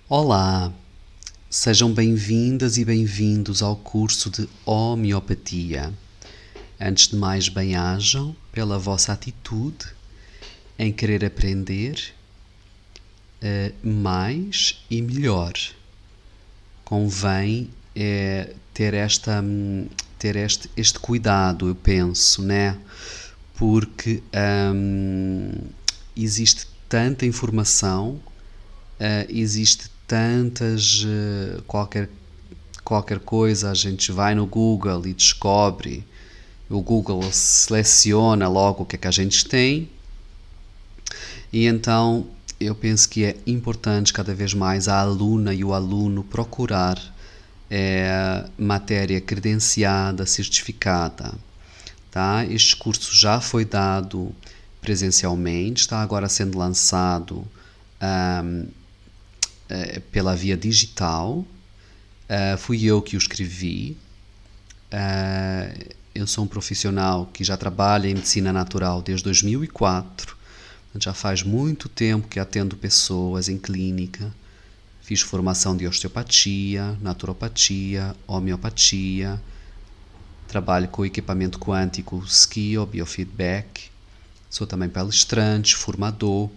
Olá, sejam bem-vindas e bem-vindos ao curso de Homeopatia. Antes de mais, bem-ajam pela vossa atitude em querer aprender mais e melhor. Convém ter este cuidado, eu penso, né? Porque existe tanta informação, existe tantas qualquer coisa, a gente vai no Google e descobre, o Google seleciona logo o que é que a gente tem, e então eu penso que é importante cada vez mais a aluna e o aluno procurar matéria credenciada, certificada. Tá? Este curso já foi dado presencialmente, está agora sendo lançado pela via digital. Fui eu que o escrevi. Eu sou um profissional que já trabalha em medicina natural desde 2004. Já faz muito tempo que atendo pessoas em clínica. Fiz formação de osteopatia, naturopatia, homeopatia. Trabalho com equipamento quântico, Skio, biofeedback. Sou também palestrante, formador.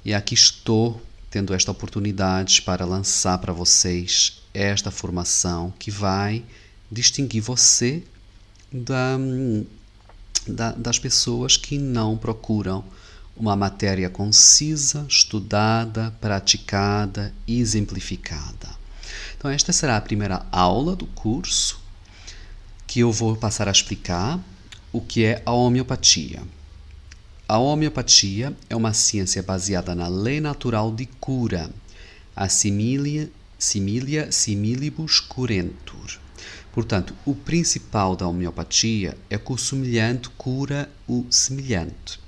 E aqui estou tendo esta oportunidade para lançar para vocês esta formação que vai distinguir você das pessoas que não procuram uma matéria concisa, estudada, praticada e exemplificada. Então esta será a primeira aula do curso, que eu vou passar a explicar o que é a homeopatia. A homeopatia é uma ciência baseada na lei natural de cura, a similia similibus curentur. Portanto, o principal da homeopatia é que o semelhante cura o semelhante.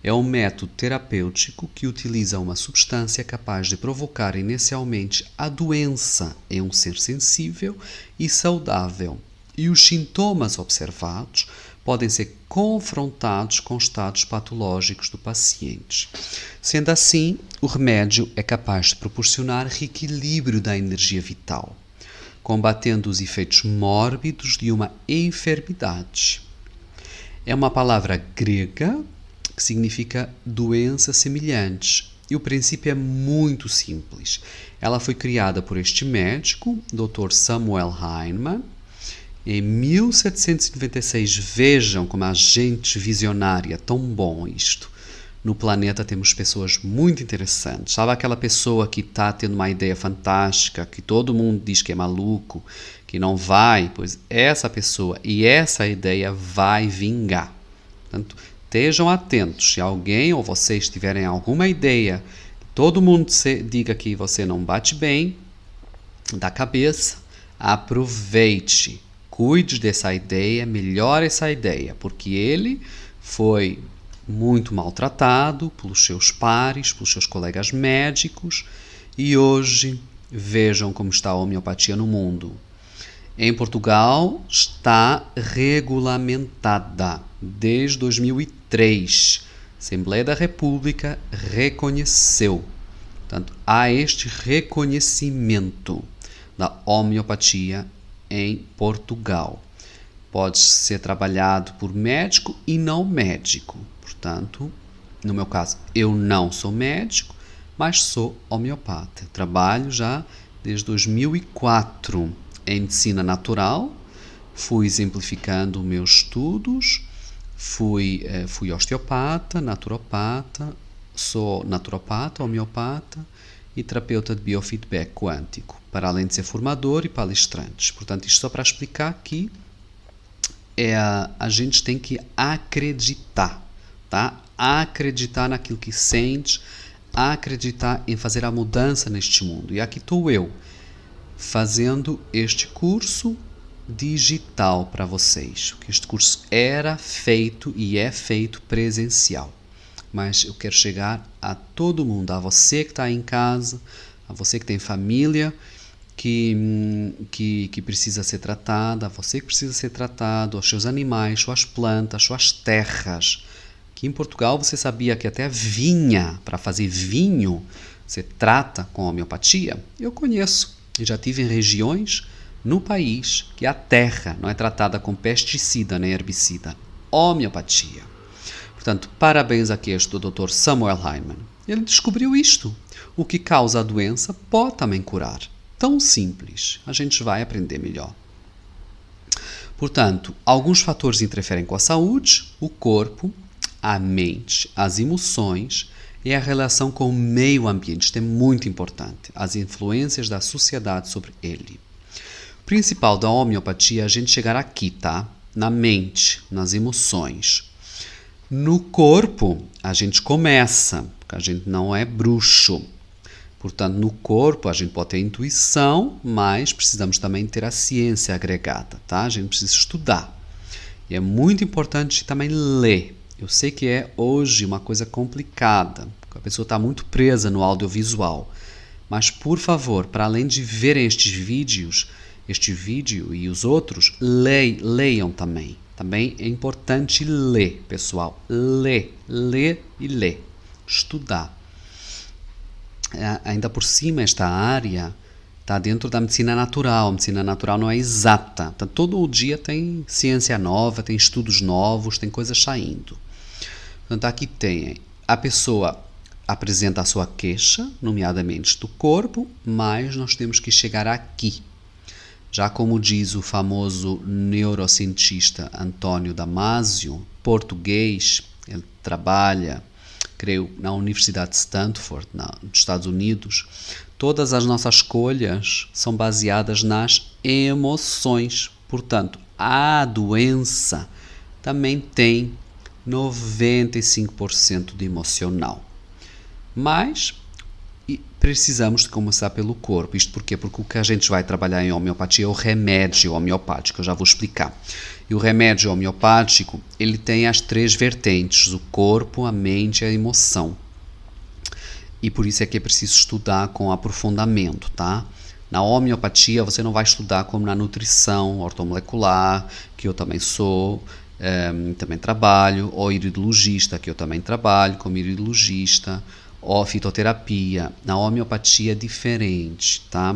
É um método terapêutico que utiliza uma substância capaz de provocar inicialmente a doença em um ser sensível e saudável, e os sintomas observados podem ser confrontados com estados patológicos do paciente. Sendo assim, o remédio é capaz de proporcionar reequilíbrio da energia vital, combatendo os efeitos mórbidos de uma enfermidade. É uma palavra grega que significa doenças semelhantes, e o princípio é muito simples. Ela foi criada por este médico, Dr. Samuel Hahnemann, em 1796. Vejam como a gente visionária, tão bom isto. No planeta temos pessoas muito interessantes. Sabe aquela pessoa que está tendo uma ideia fantástica, que todo mundo diz que é maluco, que não vai? Pois essa pessoa e essa ideia vai vingar. Portanto, estejam atentos. Se alguém ou vocês tiverem alguma ideia, todo mundo diga que você não bate bem da cabeça, aproveite. Cuide dessa ideia, melhore essa ideia, porque ele foi muito maltratado pelos seus pares, pelos seus colegas médicos, e hoje vejam como está a homeopatia no mundo. Em Portugal está regulamentada desde 2003. A Assembleia da República reconheceu. Portanto, há este reconhecimento da homeopatia em Portugal. Pode ser trabalhado por médico e não médico. Portanto, no meu caso, eu não sou médico, mas sou homeopata. Trabalho já desde 2004 em medicina natural, fui exemplificando meus estudos, fui osteopata, naturopata, sou naturopata, homeopata e terapeuta de biofeedback quântico, para além de ser formador e palestrante. Portanto, isto só para explicar que a gente tem que acreditar, tá? Acreditar naquilo que sente, acreditar em fazer a mudança neste mundo. E aqui estou eu, fazendo este curso digital para vocês. Este curso era feito e é feito presencial, mas eu quero chegar a todo mundo, a você que está aí em casa, a você que tem família que precisa ser tratada, a você que precisa ser tratado, aos seus animais, suas plantas, suas terras, Aqui em Portugal você sabia que até vinha, para fazer vinho, você trata com homeopatia? Eu conheço e já tive em regiões no país que a terra não é tratada com pesticida nem herbicida, homeopatia. Portanto, parabéns aqui a este Dr. Samuel Hahnemann. Ele descobriu isto. O que causa a doença pode também curar. Tão simples. A gente vai aprender melhor. Portanto, alguns fatores interferem com a saúde, o corpo, a mente, as emoções e a relação com o meio ambiente. Isto é muito importante. As influências da sociedade sobre ele. O principal da homeopatia é a gente chegar aqui, tá? Na mente, nas emoções. No corpo, a gente começa, porque a gente não é bruxo. Portanto, no corpo, a gente pode ter intuição, mas precisamos também ter a ciência agregada, tá? A gente precisa estudar. E é muito importante também ler. Eu sei que é hoje uma coisa complicada, porque a pessoa está muito presa no audiovisual. Mas, por favor, para além de verem este vídeo e os outros, leiam também. Também é importante ler, pessoal. Ler e ler. Estudar. Ainda por cima, esta área está dentro da medicina natural. A medicina natural não é exata. Então, todo o dia tem ciência nova, tem estudos novos, tem coisas saindo. Portanto, aqui tem a pessoa apresenta a sua queixa, nomeadamente do corpo, mas nós temos que chegar aqui. Já como diz o famoso neurocientista Antônio Damasio, português, ele trabalha, creio, na Universidade de Stanford, nos Estados Unidos, todas as nossas escolhas são baseadas nas emoções. Portanto, a doença também tem 95% de emocional. Mas precisamos de começar pelo corpo. Isto porquê? Porque o que a gente vai trabalhar em homeopatia é o remédio homeopático, eu já vou explicar. E o remédio homeopático, ele tem as 3 vertentes, o corpo, a mente e a emoção. E por isso é que é preciso estudar com aprofundamento, tá? Na homeopatia você não vai estudar como na nutrição ortomolecular, que eu também sou, também trabalho, ou iridologista, que eu também trabalho como iridologista, ou fitoterapia. Na homeopatia é diferente, tá?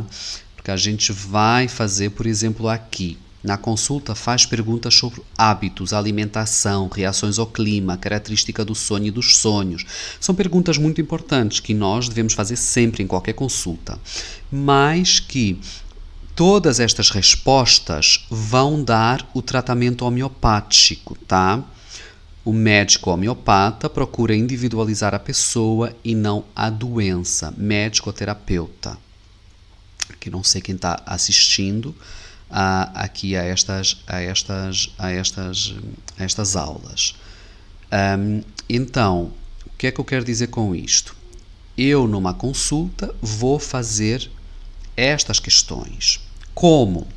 Porque a gente vai fazer, por exemplo, aqui, na consulta faz perguntas sobre hábitos, alimentação, reações ao clima, característica do sonho e dos sonhos. São perguntas muito importantes que nós devemos fazer sempre em qualquer consulta. Mas que todas estas respostas vão dar o tratamento homeopático, tá? O médico homeopata procura individualizar a pessoa e não a doença. Médico-terapeuta. Que não sei quem está assistindo aqui a estas aulas. Então, o que é que eu quero dizer com isto? Eu, numa consulta, vou fazer estas questões. Como?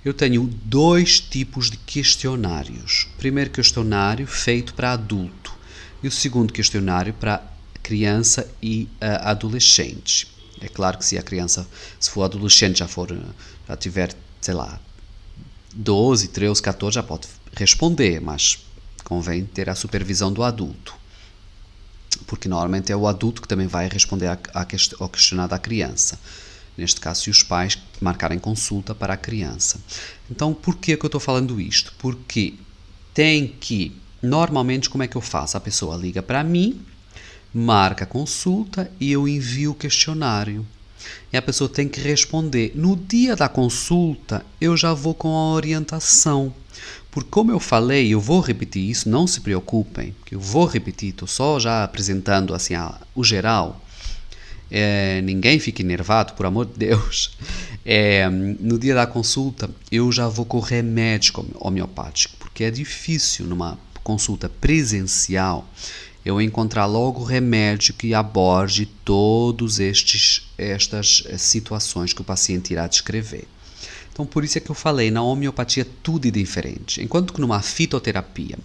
Eu tenho 2 tipos de questionários. O primeiro questionário feito para adulto e o segundo questionário para criança e adolescente. É claro que se for adolescente, já tiver, sei lá, 12, 13, 14, já pode responder, mas convém ter a supervisão do adulto. Porque normalmente é o adulto que também vai responder ao questionário da criança. Neste caso, se os pais marcarem consulta para a criança. Então, por que eu estou falando isto? Porque normalmente, como é que eu faço? A pessoa liga para mim, marca a consulta e eu envio o questionário. E a pessoa tem que responder. No dia da consulta, eu já vou com a orientação. Porque como eu falei, eu vou repetir isso, não se preocupem, que eu vou repetir, estou só já apresentando assim o geral. Ninguém fique enervado, por amor de Deus. No dia da consulta, eu já vou com o remédio homeopático, porque é difícil numa consulta presencial eu encontrar logo o remédio que aborde todas estas situações que o paciente irá descrever. Então, por isso é que eu falei, na homeopatia tudo é diferente. Enquanto que numa fitoterapia,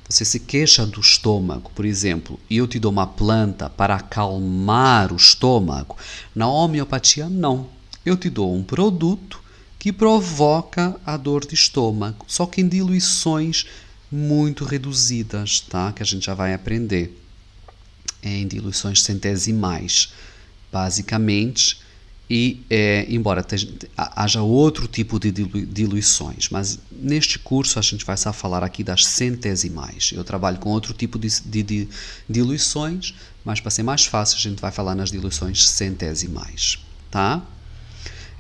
você se queixa do estômago, por exemplo, e eu te dou uma planta para acalmar o estômago, na homeopatia não. Eu te dou um produto que provoca a dor de estômago, só que em diluições muito reduzidas, tá? Que a gente já vai aprender em diluições centesimais, basicamente, e embora haja outro tipo de diluições, mas neste curso a gente vai só falar aqui das centesimais. Eu trabalho com outro tipo de diluições, mas para ser mais fácil a gente vai falar nas diluições centesimais, tá?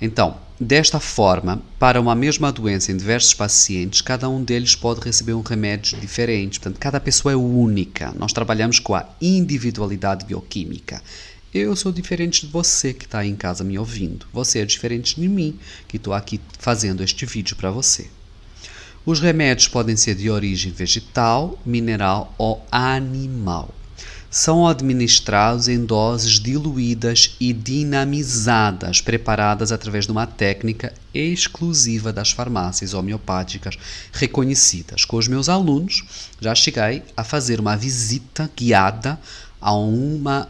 Então, desta forma, para uma mesma doença em diversos pacientes, cada um deles pode receber um remédio diferente. Portanto, cada pessoa é única. Nós trabalhamos com a individualidade bioquímica. Eu sou diferente de você que está aí em casa me ouvindo. Você é diferente de mim, que estou aqui fazendo este vídeo para você. Os remédios podem ser de origem vegetal, mineral ou animal. São administrados em doses diluídas e dinamizadas, preparadas através de uma técnica exclusiva das farmácias homeopáticas reconhecidas. Com os meus alunos, já cheguei a fazer uma visita guiada a uma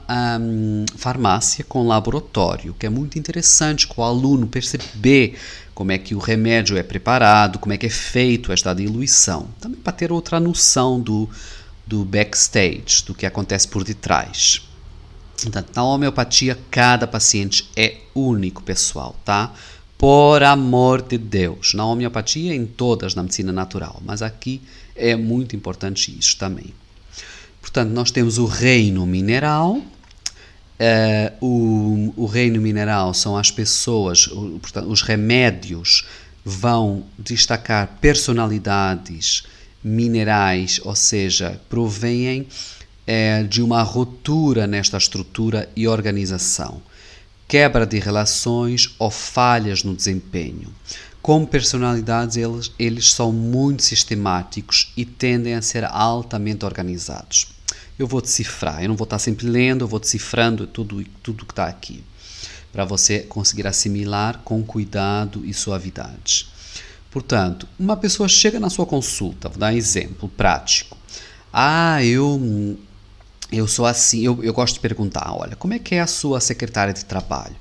farmácia com laboratório, que é muito interessante com o aluno perceber como é que o remédio é preparado, como é que é feito esta diluição. Também para ter outra noção do backstage, do que acontece por detrás. Então, na homeopatia, cada paciente é único, pessoal, tá? Por amor de Deus. Na homeopatia, em todas, na medicina natural, mas aqui é muito importante isso também. Portanto, nós temos o reino mineral. O reino mineral são as pessoas, portanto, os remédios vão destacar personalidades minerais, ou seja, provêm de uma ruptura nesta estrutura e organização, quebra de relações ou falhas no desempenho. Como personalidades, eles são muito sistemáticos e tendem a ser altamente organizados. Eu vou decifrar, eu não vou estar sempre lendo, eu vou decifrando tudo que está aqui, para você conseguir assimilar com cuidado e suavidade. Portanto, uma pessoa chega na sua consulta, vou dar um exemplo prático. Eu sou assim, eu gosto de perguntar, olha, como é que é a sua secretária de trabalho?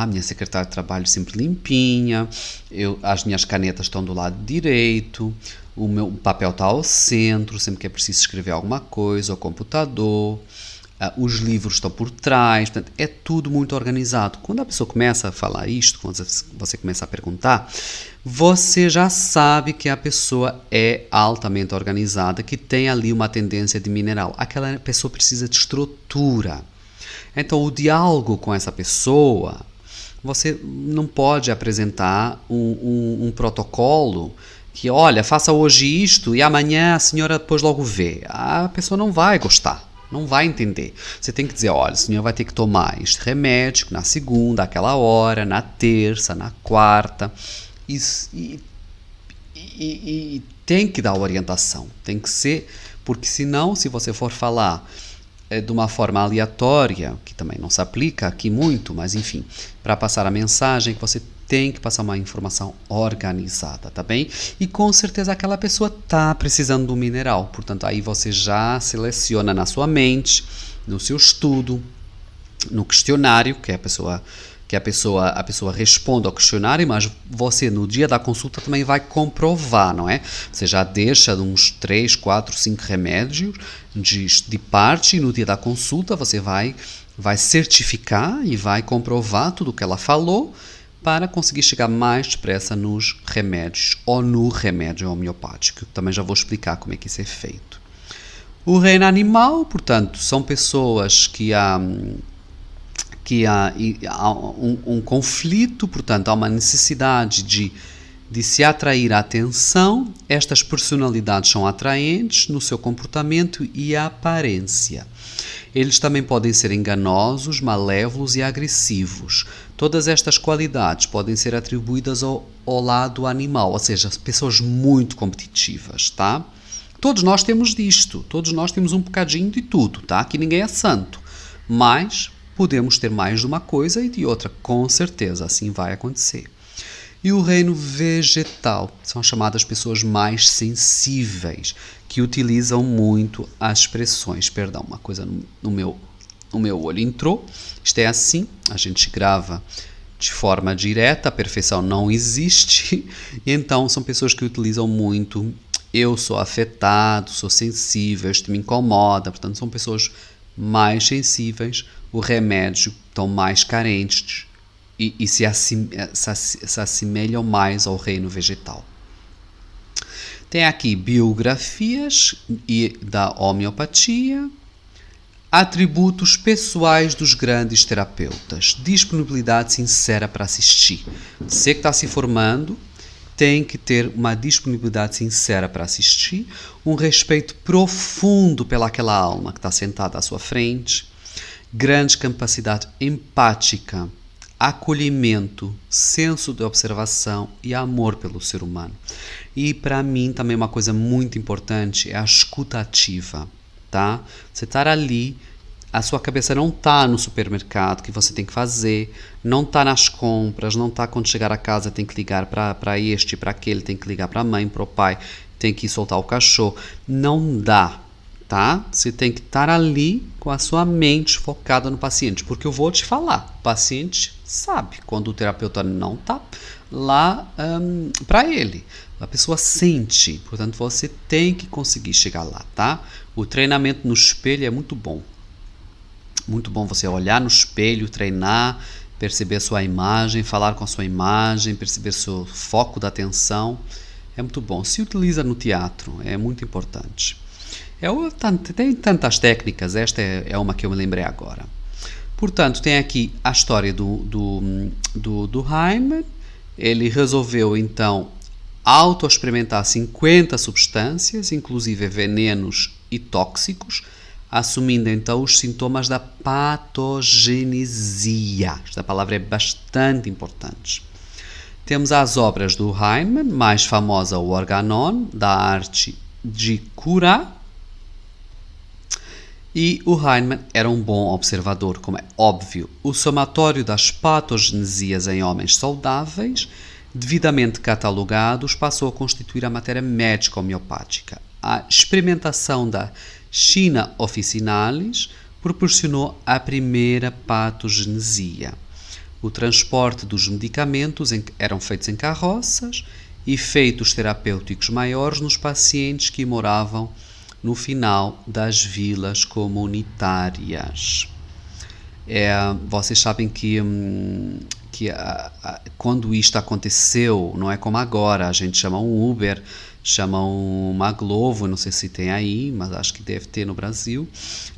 Minha secretária de trabalho sempre limpinha, as minhas canetas estão do lado direito, o meu papel está ao centro, sempre que é preciso escrever alguma coisa, o computador, os livros estão por trás, portanto, é tudo muito organizado. Quando a pessoa começa a falar isto, quando você começa a perguntar, você já sabe que a pessoa é altamente organizada, que tem ali uma tendência de mineral. Aquela pessoa precisa de estrutura. Então, o diálogo com essa pessoa, você não pode apresentar um protocolo que, olha, faça hoje isto e amanhã a senhora depois logo vê. A pessoa não vai gostar. Não vai entender. Você tem que dizer, olha, o senhor vai ter que tomar este remédio na segunda, àquela hora, na terça, na quarta. E tem que dar orientação. Tem que ser, porque senão, se você for falar de uma forma aleatória, que também não se aplica aqui muito, mas enfim, para passar a mensagem, que você tem que passar uma informação organizada, tá bem? E com certeza aquela pessoa está precisando do mineral, portanto aí você já seleciona na sua mente, no seu estudo, no questionário que a pessoa responde ao questionário, mas você no dia da consulta também vai comprovar, não é? Você já deixa uns 3, 4, 5 remédios de parte e no dia da consulta você vai certificar e vai comprovar tudo o que ela falou para conseguir chegar mais depressa nos remédios ou no remédio homeopático. Também já vou explicar como é que isso é feito. O reino animal, portanto, são pessoas que há um conflito, portanto, há uma necessidade de se atrair a atenção. Estas personalidades são atraentes no seu comportamento e aparência. Eles também podem ser enganosos, malévolos e agressivos. Todas estas qualidades podem ser atribuídas ao lado animal, ou seja, pessoas muito competitivas, tá? Todos nós temos disto, todos nós temos um bocadinho de tudo, tá? Que ninguém é santo, mas podemos ter mais de uma coisa e de outra, com certeza, assim vai acontecer. E o reino vegetal são chamadas pessoas mais sensíveis, que utilizam muito as expressões. Perdão, uma coisa no meu olho entrou. Isto é assim, a gente grava de forma direta, a perfeição não existe. E então são pessoas que utilizam muito eu sou afetado, sou sensível, isto me incomoda, portanto são pessoas mais sensíveis, o remédio estão mais carentes e se assemelham mais ao reino vegetal. Tem aqui biografias da homeopatia, atributos pessoais dos grandes terapeutas, disponibilidade sincera para assistir. Você que está se formando tem que ter uma disponibilidade sincera para assistir, um respeito profundo pelaquela alma que está sentada à sua frente, grande capacidade empática, acolhimento, senso de observação e amor pelo ser humano. E para mim também uma coisa muito importante é a escuta ativa, tá? Você estar ali, a sua cabeça não está no supermercado que você tem que fazer, não está nas compras, não está quando chegar a casa tem que ligar para este, para aquele, tem que ligar para a mãe, para o pai, tem que ir soltar o cachorro. Não dá, tá? Você tem que estar ali com a sua mente focada no paciente, porque eu vou te falar, o paciente sabe quando o terapeuta não está lá para ele. A pessoa sente, portanto você tem que conseguir chegar lá, tá? O treinamento no espelho é muito bom. Muito bom você olhar no espelho, treinar, perceber a sua imagem, falar com a sua imagem, perceber seu foco da atenção. É muito bom. Se utiliza no teatro, é muito importante. Tem tantas técnicas, esta é uma que eu me lembrei agora. Portanto, tem aqui a história do Hahnemann. Ele resolveu, então, autoexperimentar 50 substâncias, inclusive venenos e tóxicos, assumindo então os sintomas da patogenesia. Esta palavra é bastante importante. Temos as obras do Hahnemann, mais famosa o Organon, da arte de curar. E o Hahnemann era um bom observador, como é óbvio. O somatório das patogenesias em homens saudáveis, devidamente catalogados, passou a constituir a matéria médica homeopática. A experimentação da China officinalis proporcionou a primeira patogenesia. O transporte dos medicamentos eram feitos em carroças, efeitos terapêuticos maiores nos pacientes que moravam no final das vilas comunitárias. Vocês sabem que quando isto aconteceu, não é como agora, a gente chama um Uber, chama uma Glovo, não sei se tem aí, mas acho que deve ter no Brasil.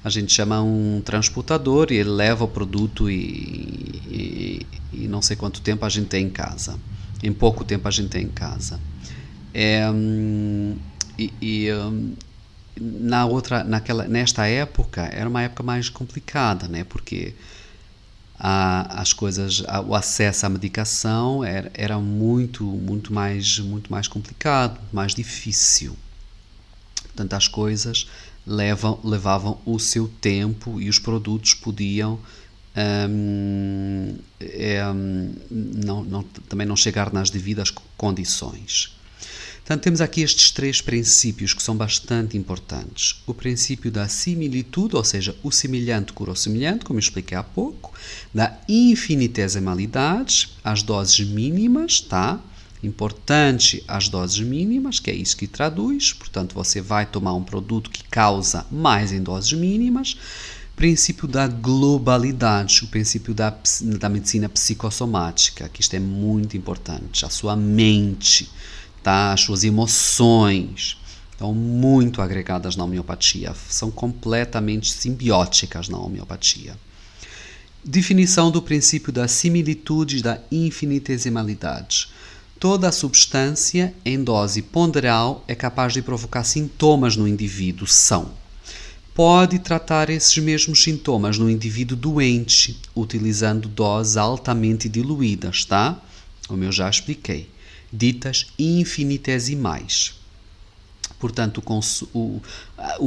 A gente chama um transportador e ele leva o produto e não sei quanto tempo a gente tem em casa. Em pouco tempo a gente tem em casa. Nesta época era uma época mais complicada, né? Porque as coisas, o acesso à medicação era muito mais complicado, mais difícil. Portanto, as coisas levavam o seu tempo e os produtos podiam também não chegar nas devidas condições. Portanto, temos aqui estes 3 princípios que são bastante importantes. O princípio da similitude, ou seja, o semelhante cura o semelhante, como eu expliquei há pouco. Da infinitesimalidade, as doses mínimas, tá? Importante as doses mínimas, que é isso que traduz. Portanto, você vai tomar um produto que causa mais em doses mínimas. Princípio da globalidade, o princípio da medicina psicossomática, que isto é muito importante. A sua mente, tá? As suas emoções estão muito agregadas na homeopatia, são completamente simbióticas na homeopatia. Definição do princípio da similitude e da infinitesimalidade. Toda substância em dose ponderal é capaz de provocar sintomas no indivíduo são. Pode tratar esses mesmos sintomas no indivíduo doente, utilizando doses altamente diluídas, tá? Como eu já expliquei, ditas infinitesimais. Portanto, o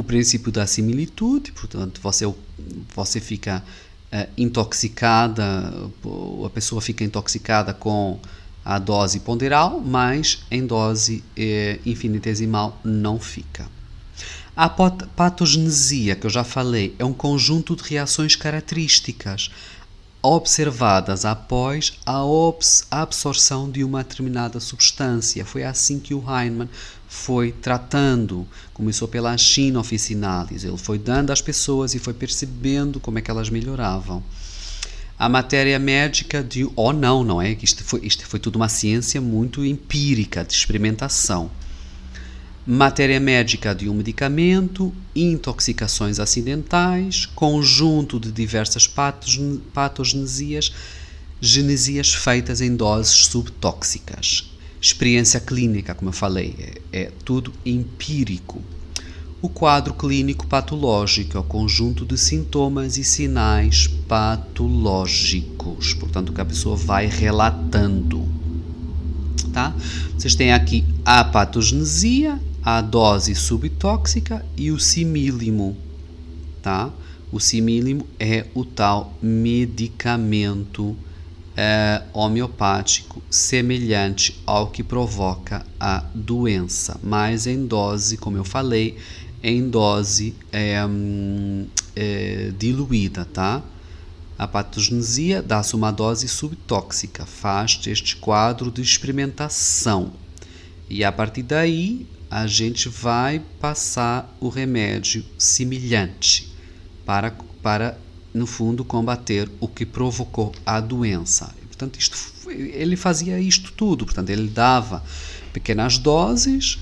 princípio da similitude, portanto, você fica intoxicada, a pessoa fica intoxicada com a dose ponderal, mas em dose infinitesimal não fica. A patogenesia, que eu já falei, é um conjunto de reações características observadas após a absorção de uma determinada substância. Foi assim que o Hahnemann foi tratando. Começou pela angina officinalis, ele foi dando às pessoas e foi percebendo como é que elas melhoravam. A matéria médica de... não é? Isto foi tudo uma ciência muito empírica, de experimentação. Matéria médica de um medicamento, intoxicações acidentais, conjunto de diversas patogenesias feitas em doses subtóxicas. Experiência clínica, como eu falei, é tudo empírico. O quadro clínico patológico é o conjunto de sintomas e sinais patológicos, portanto, que a pessoa vai relatando. Tá? Vocês têm aqui a patogenesia, a dose subtóxica e o simílimo. Tá? O simílimo é o tal medicamento homeopático semelhante ao que provoca a doença, mas em dose, como eu falei, em dose diluída, tá? A patogenesia dá-se uma dose subtóxica, faz este quadro de experimentação. E a partir daí, a gente vai passar o remédio semelhante para no fundo, combater o que provocou a doença. Portanto, ele fazia isto tudo. Portanto, ele dava pequenas doses,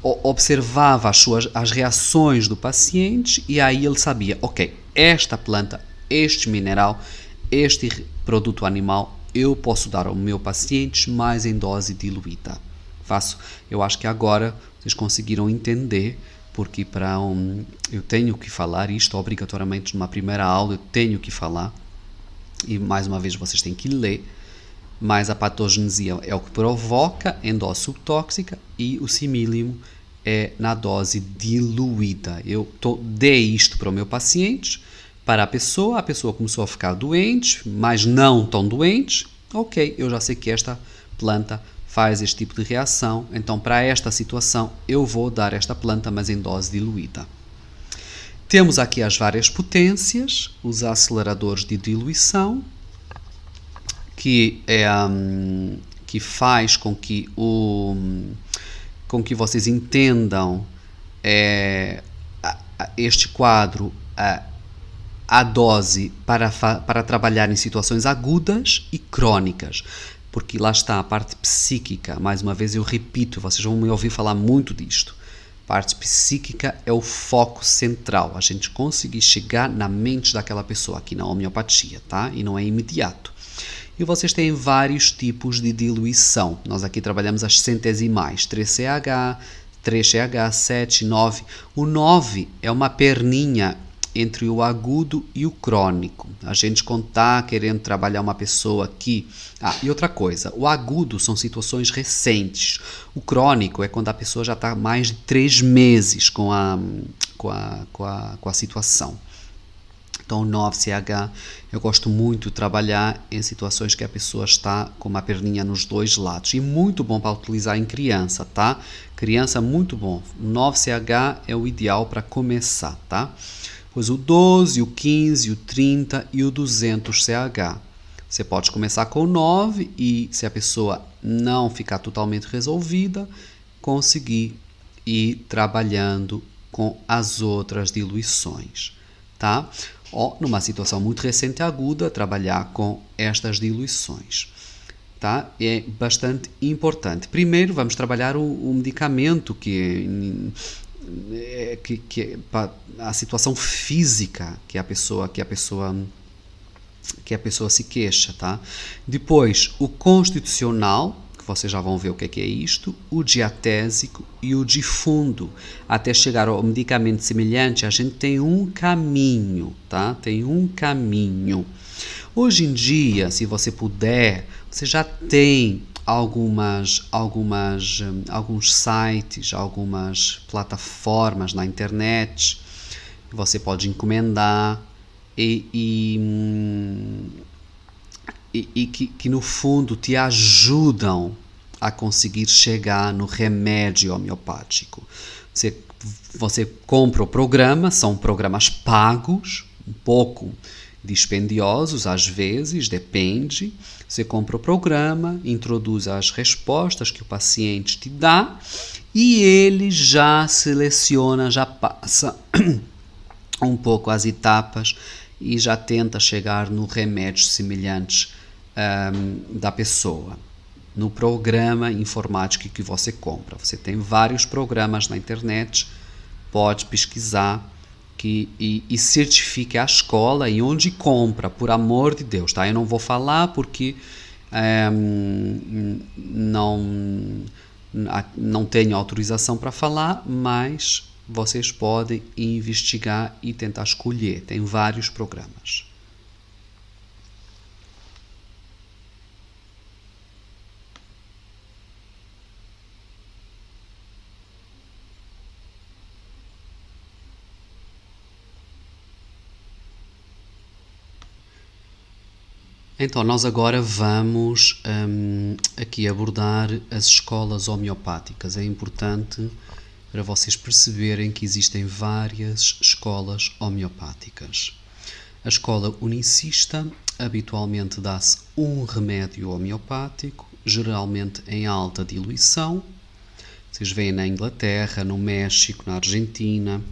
observava as reações do paciente e aí ele sabia, ok, esta planta, este mineral, este produto animal, eu posso dar ao meu paciente, mas em dose diluída. Eu acho que agora vocês conseguiram entender, porque eu tenho que falar isto obrigatoriamente numa primeira aula, eu tenho que falar, e mais uma vez vocês têm que ler, mas a patogenesia é o que provoca em dose subtóxica e o simílimo é na dose diluída. Eu dei isto para o meu paciente, para a pessoa começou a ficar doente, mas não tão doente, ok, eu já sei que esta planta faz este tipo de reação, então para esta situação eu vou dar esta planta, mas em dose diluída. Temos aqui as várias potências, os aceleradores de diluição, que faz com que vocês entendam este quadro, a dose para trabalhar em situações agudas e crônicas. Porque lá está a parte psíquica, mais uma vez eu repito, vocês vão me ouvir falar muito disto. A parte psíquica é o foco central, a gente conseguir chegar na mente daquela pessoa aqui na homeopatia, tá? E não é imediato. E vocês têm vários tipos de diluição. Nós aqui trabalhamos as centesimais, 3CH, 3CH, 7, 9. O 9 é uma perninha entre o agudo e o crônico. A gente quando está querendo trabalhar uma pessoa aqui... e outra coisa, o agudo são situações recentes. O crônico é quando a pessoa já está mais de 3 meses com a situação. Então, o 9CH, eu gosto muito de trabalhar em situações que a pessoa está com uma perninha nos dois lados. E muito bom para utilizar em criança, tá? Criança, muito bom. O 9CH é o ideal para começar, tá? Pois o 12, o 15, o 30 e o 200CH. Você pode começar com o 9 e, se a pessoa não ficar totalmente resolvida, conseguir ir trabalhando com as outras diluições, tá? Ou, numa situação muito recente e aguda, trabalhar com estas diluições, tá? É bastante importante. Primeiro, vamos trabalhar o medicamento que a situação física que a pessoa se queixa, tá? Depois, o constitucional, que vocês já vão ver o que é isto, o diatésico e o difundo. Até chegar ao medicamento semelhante, a gente tem um caminho, tá? Tem um caminho. Hoje em dia, se você puder, você já tem alguns sites, algumas plataformas na internet que você pode encomendar e que no fundo te ajudam a conseguir chegar no remédio homeopático. Você compra o programa, são programas pagos, um pouco dispendiosos, às vezes, depende. Você compra o programa, introduz as respostas que o paciente te dá e ele já seleciona, já passa um pouco as etapas e já tenta chegar no remédio semelhante da pessoa. No programa informático que você compra. Você tem vários programas na internet, pode pesquisar e certifique a escola e onde compra, por amor de Deus, tá? Eu não vou falar porque não tenho autorização para falar, mas vocês podem investigar e tentar escolher. Tem vários programas. Então, nós agora vamos aqui abordar as escolas homeopáticas. É importante para vocês perceberem que existem várias escolas homeopáticas. A escola unicista habitualmente dá-se um remédio homeopático, geralmente em alta diluição. Vocês veem na Inglaterra, no México, na Argentina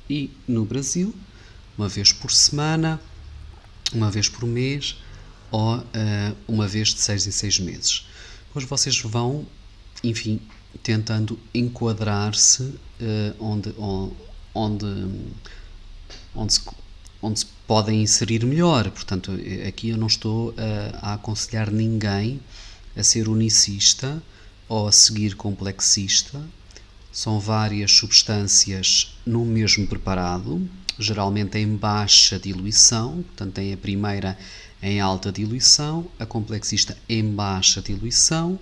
e no Brasil, uma vez por semana, uma vez por mês ou uma vez de 6 em 6 meses. Depois vocês vão, enfim, tentando enquadrar-se onde se podem inserir melhor. Portanto, aqui eu não estou a aconselhar ninguém a ser unicista ou a seguir complexista. São várias substâncias no mesmo preparado, geralmente em baixa diluição. Portanto, tem a primeira em alta diluição, a complexista em baixa diluição,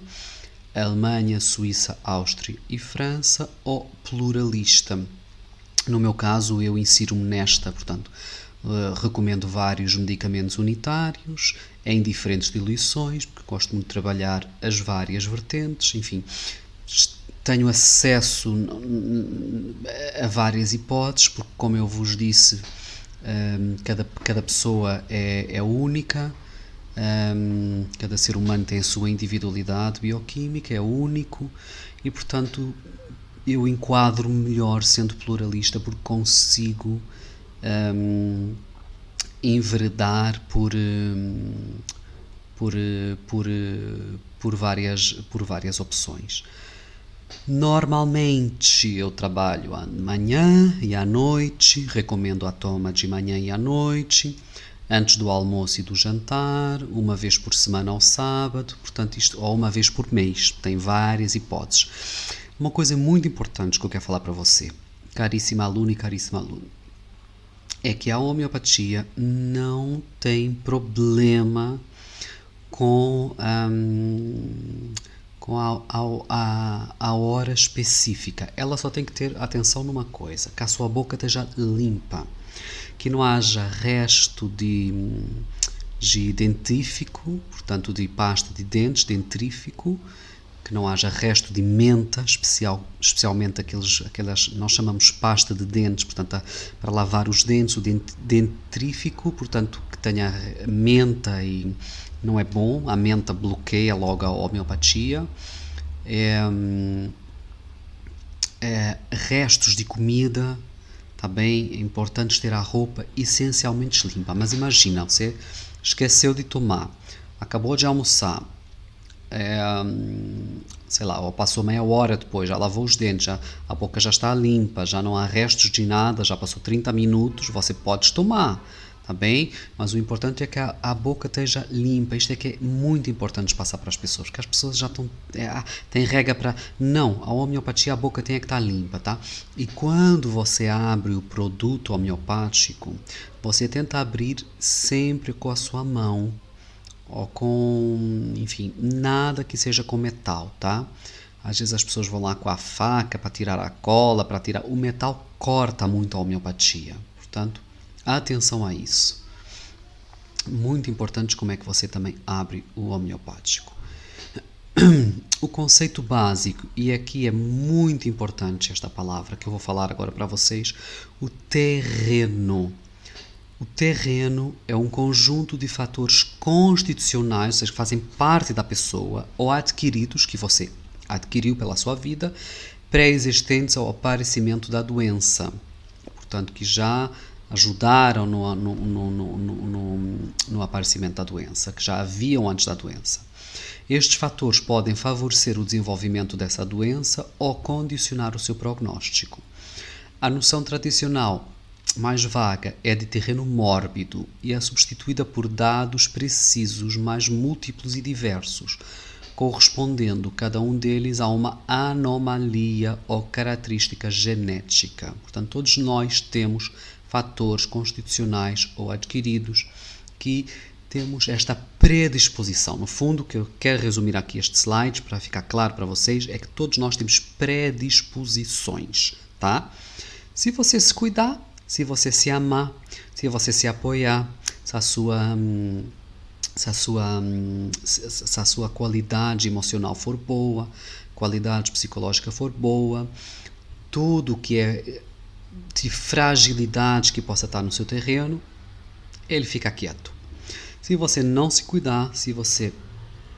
Alemanha, Suíça, Áustria e França, ou pluralista. No meu caso, eu insiro-me nesta, portanto, recomendo vários medicamentos unitários em diferentes diluições, porque gosto muito de trabalhar as várias vertentes, enfim, tenho acesso a várias hipóteses, porque, como eu vos disse, cada pessoa é única, cada ser humano tem a sua individualidade bioquímica, é único e, portanto, eu enquadro melhor sendo pluralista porque consigo enveredar por várias opções. Normalmente eu trabalho de manhã e à noite, recomendo a toma de manhã e à noite, antes do almoço e do jantar, uma vez por semana ao sábado, portanto isto, ou uma vez por mês, tem várias hipóteses. Uma coisa muito importante que eu quero falar para você, caríssima aluna e caríssimo aluno, é que a homeopatia não tem problema com a hora específica. Ela só tem que ter atenção numa coisa, que a sua boca esteja limpa, que não haja resto de dentífico, portanto de pasta de dentes, dentrífico, que não haja resto de menta, especialmente aquelas nós chamamos pasta de dentes, portanto para lavar os dentes, o dentrífico, portanto que tenha menta e não é bom, a menta bloqueia logo a homeopatia. Restos de comida, tá bem? É importante ter a roupa essencialmente limpa, mas imagina, você esqueceu de tomar, acabou de almoçar, sei lá, ou passou meia hora depois, já lavou os dentes, a boca já está limpa, já não há restos de nada, já passou 30 minutos, você pode tomar, tá bem? Mas o importante é que a boca esteja limpa. Isto é que é muito importante passar para as pessoas, porque as pessoas já estão, tem regra para, não, a homeopatia, a boca tem que estar limpa, tá? E quando você abre o produto homeopático, você tenta abrir sempre com a sua mão, ou com, enfim, nada que seja com metal, tá? Às vezes as pessoas vão lá com a faca para tirar a cola, para tirar, o metal corta muito a homeopatia, portanto, atenção a isso. Muito importante como é que você também abre o homeopático. O conceito básico, e aqui é muito importante esta palavra que eu vou falar agora para vocês, o terreno. O terreno é um conjunto de fatores constitucionais, ou seja, que fazem parte da pessoa, ou adquiridos, que você adquiriu pela sua vida, pré-existentes ao aparecimento da doença. Portanto, que já ajudaram no aparecimento da doença, que já haviam antes da doença. Estes fatores podem favorecer o desenvolvimento dessa doença ou condicionar o seu prognóstico. A noção tradicional mais vaga é de terreno mórbido e é substituída por dados precisos, mais múltiplos e diversos, correspondendo cada um deles a uma anomalia ou característica genética. Portanto, todos nós temos fatores constitucionais ou adquiridos que temos esta predisposição. No fundo, o que eu quero resumir aqui este slide para ficar claro para vocês é que todos nós temos predisposições, tá? Se você se cuidar, se você se amar, se você se apoiar, se a sua qualidade emocional for boa, qualidade psicológica for boa, tudo que é de fragilidade que possa estar no seu terreno, ele fica quieto. Se você não se cuidar, se você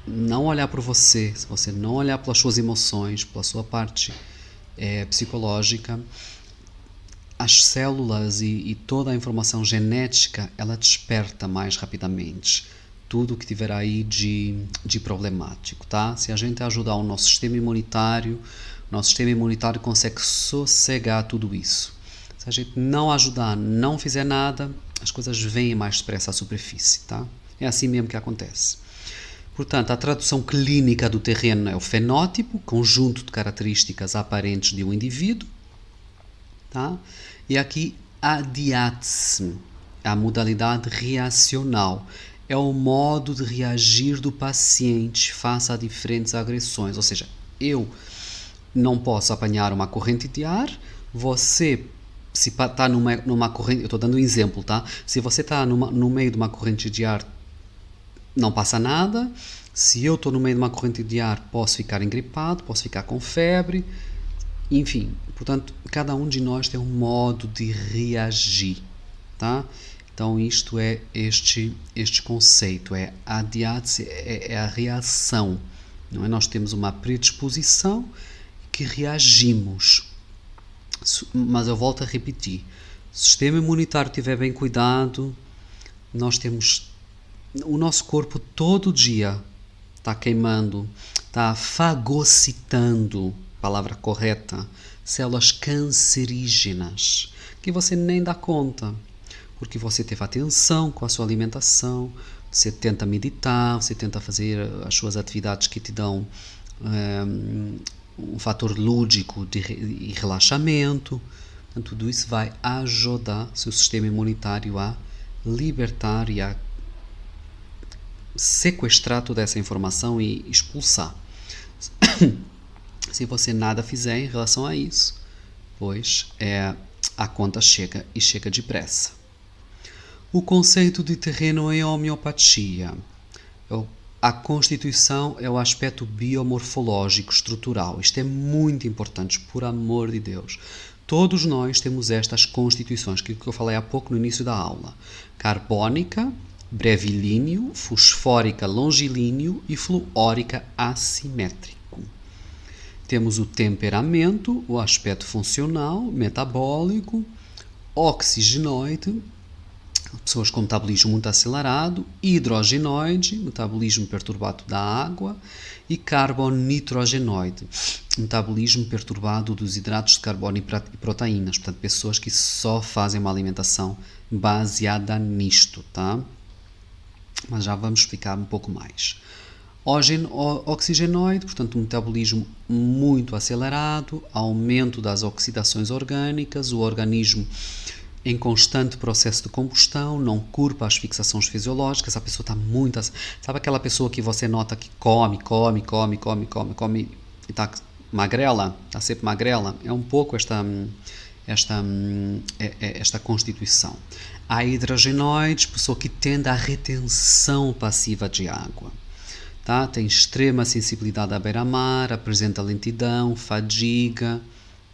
não olhar para você, se você não olhar pelas suas emoções, pela sua parte psicológica, as células e toda a informação genética, ela desperta mais rapidamente tudo o que tiver aí de problemático, tá? Se a gente ajudar o nosso sistema imunitário consegue sossegar tudo isso. Se a gente não ajudar, não fizer nada, as coisas vêm mais depressa à superfície, tá? É assim mesmo que acontece. Portanto, a tradução clínica do terreno é o fenótipo, conjunto de características aparentes de um indivíduo, tá? E aqui a diátese, a modalidade reacional, é o modo de reagir do paciente face a diferentes agressões. Ou seja, eu não posso apanhar uma corrente de ar, você, se está numa corrente, eu estou dando um exemplo, tá? Se você está no meio de uma corrente de ar, não passa nada. Se eu estou no meio de uma corrente de ar, posso ficar engripado, posso ficar com febre, enfim. Portanto, cada um de nós tem um modo de reagir, tá? Então, isto é este conceito, a diátese, é a reação, não é? Nós temos uma predisposição que reagimos, mas eu volto a repetir, se o sistema imunitário estiver bem cuidado, nós temos, o nosso corpo todo dia está queimando, está fagocitando, palavra correta, células cancerígenas, que você nem dá conta, porque você teve atenção com a sua alimentação, você tenta meditar, você tenta fazer as suas atividades que te dão um fator lúdico e relaxamento. Então, tudo isso vai ajudar seu sistema imunitário a libertar e a sequestrar toda essa informação e expulsar. Se você nada fizer em relação a isso, pois a conta chega e chega depressa. O conceito de terreno em homeopatia. A constituição é o aspecto biomorfológico, estrutural. Isto é muito importante, por amor de Deus. Todos nós temos estas constituições, que eu falei há pouco no início da aula. Carbônica, brevilíneo, fosfórica, longilíneo e fluórica, assimétrico. Temos o temperamento, o aspecto funcional, metabólico, oxigenoide, pessoas com metabolismo muito acelerado, hidrogenoide, metabolismo perturbado da água, e carbonitrogenoide, metabolismo perturbado dos hidratos de carbono e proteínas. Portanto, pessoas que só fazem uma alimentação baseada nisto, tá? Mas já vamos explicar um pouco mais. Oxigenoide, portanto, um metabolismo muito acelerado, aumento das oxidações orgânicas, o organismo em constante processo de combustão, não curpa as fixações fisiológicas, a pessoa está muito... Sabe aquela pessoa que você nota que come e está magrela? Está sempre magrela? É um pouco esta constituição. A hidrogenoides, pessoa que tende à retenção passiva de água. Tá? Tem extrema sensibilidade à beira-mar, apresenta lentidão, fadiga,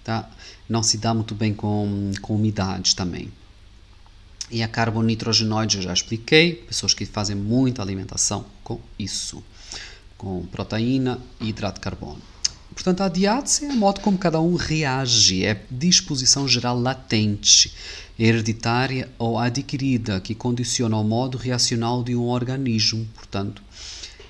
tá? Não se dá muito bem com umidades também. E a carbonitrogenóide eu já expliquei, pessoas que fazem muita alimentação com isso, com proteína e hidrato de carbono. Portanto, a diátese é o modo como cada um reage, é disposição geral latente, hereditária ou adquirida, que condiciona o modo reacional de um organismo, portanto,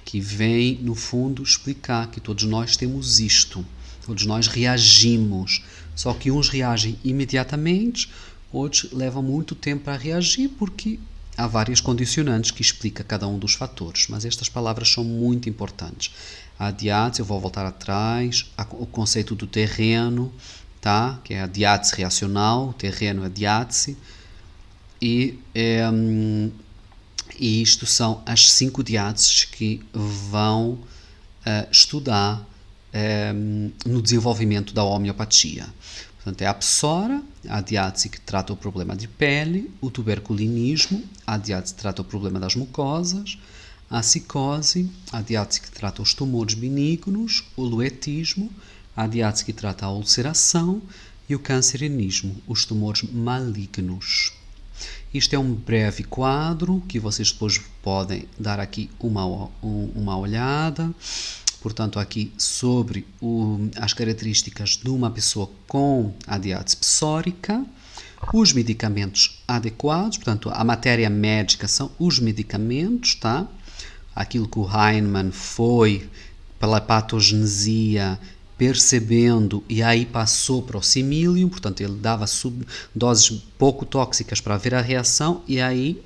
que vem, no fundo, explicar que todos nós temos isto, todos nós reagimos, só que uns reagem imediatamente, outros levam muito tempo para reagir, porque há várias condicionantes que explicam cada um dos fatores, mas estas palavras são muito importantes. A diátese, eu vou voltar atrás, o conceito do terreno, tá? Que é a diátese reacional, o terreno é a diátese, e isto são as 5 diáteses que vão estudar no desenvolvimento da homeopatia. Portanto, é a psora, a diátese que trata o problema de pele, o tuberculinismo, a diátese que trata o problema das mucosas, a psicose, a diátese que trata os tumores benignos, o luetismo, a diátese que trata a ulceração e o cancerinismo, os tumores malignos. Isto é um breve quadro que vocês depois podem dar aqui uma olhada. Portanto, aqui sobre as características de uma pessoa com a diátese psórica, os medicamentos adequados, portanto, a matéria médica são os medicamentos, tá? Aquilo que o Hahnemann foi pela patogenesia percebendo e aí passou para o simílio, portanto, ele dava doses pouco tóxicas para ver a reação e aí,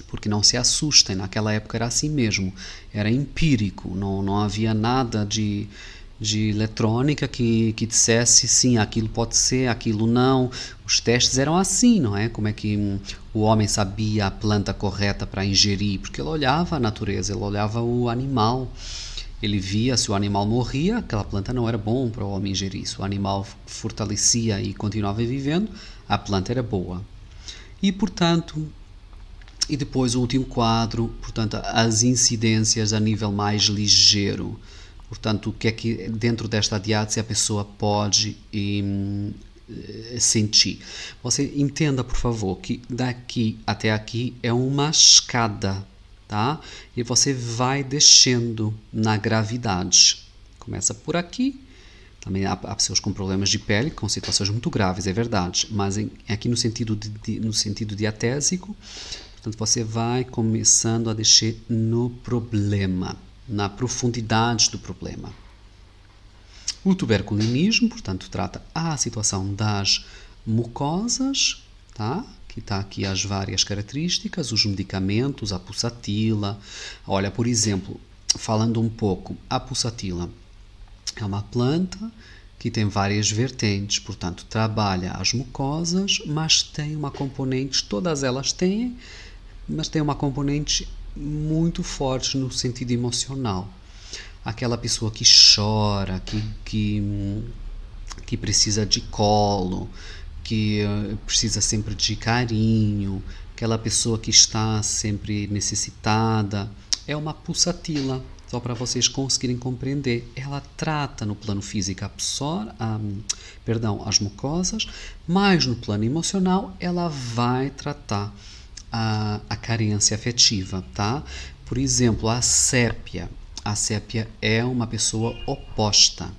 porque não se assustem, naquela época era assim mesmo, era empírico, não havia nada de eletrônica que dissesse sim, aquilo pode ser, aquilo não. Os testes eram assim, não é? Como é que o homem sabia a planta correta para ingerir? Porque ele olhava a natureza, ele olhava o animal. Ele via se o animal morria, aquela planta não era bom para o homem ingerir. Se o animal fortalecia e continuava vivendo, a planta era boa. E, portanto, e depois o último quadro, portanto, as incidências a nível mais ligeiro. Portanto, o que é que dentro desta diátese a pessoa pode sentir. Você entenda, por favor, que daqui até aqui é uma escada, tá? E você vai descendo na gravidade. Começa por aqui. Também há pessoas com problemas de pele, com situações muito graves, é verdade. Mas aqui no sentido diatésico, portanto, você vai começando a descer no problema, na profundidade do problema. O tuberculinismo, portanto, trata a situação das mucosas, tá? Que está aqui as várias características, os medicamentos, a pulsatila. Olha, por exemplo, falando um pouco, a pulsatila é uma planta que tem várias vertentes, portanto, trabalha as mucosas, mas tem uma componente, todas elas têm, mas tem uma componente muito forte no sentido emocional. Aquela pessoa que chora, que precisa de colo, que precisa sempre de carinho, aquela pessoa que está sempre necessitada, é uma pulsatila, só para vocês conseguirem compreender. Ela trata no plano físico as mucosas, mas no plano emocional ela vai tratar a carência afetiva, tá? Por exemplo, a sépia. A sépia é uma pessoa oposta.